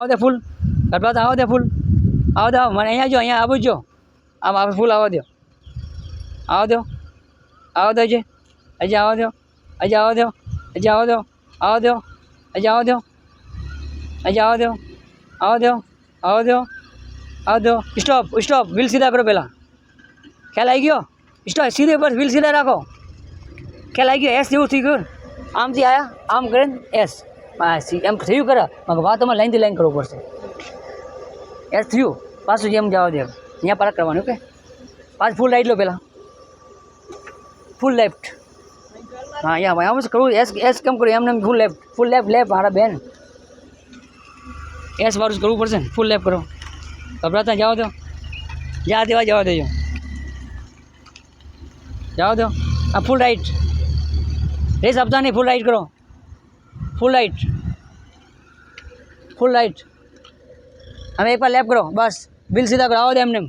આવો દે ફૂલ ગરબા આવો દે ફૂલ આવો દે મને અહીંયા જો અહીંયા આવું જો આમ આવે ફૂલ આવો દો આવો દો હજી આવો દો હજી આવો દો હજી આવો દો આવો દો હજી આવો દો હજી આવો દો આવો દો આવો દો આવો દો સ્ટોપ સ્ટોપ વ્હીલ સીધા કરો પહેલાં ખ્યાલ આવી ગયો સ્ટોપ સીધે બસ વ્હીલ સીધા રાખો ખ્યાલ આવી ગયો એસ જેવું થઈ ગયું આમથી આવ્યા આમ કરીને એસ એમ થયું કરે વાત તમારે લાઈનથી લાઈન કરવું પડશે એસ થયું પાછું જેમ જવા દે અહીંયા પાર્ક કરવાનું ઓકે પાછું ફૂલ રાઈટ લો પહેલાં ફૂલ લેફ્ટ હા અહીંયા આમ જ કરવું એસ એસ કેમ કરું એમને ફૂલ લેફ્ટ મારા બેન એસ વાળું જ કરવું પડશે ને ફૂલ લેફ્ટ કરો ગભરાતા જાઓ દો જવા દેજો જાઓ દો હા ફૂલ રાઈટ રેસ આપતા નહીં ફૂલ રાઈટ કરો ફૂલ રાઈટ હવે એક વાર લેફ્ટ કરો બસ બિલ સીધા કરો આવો દે એમને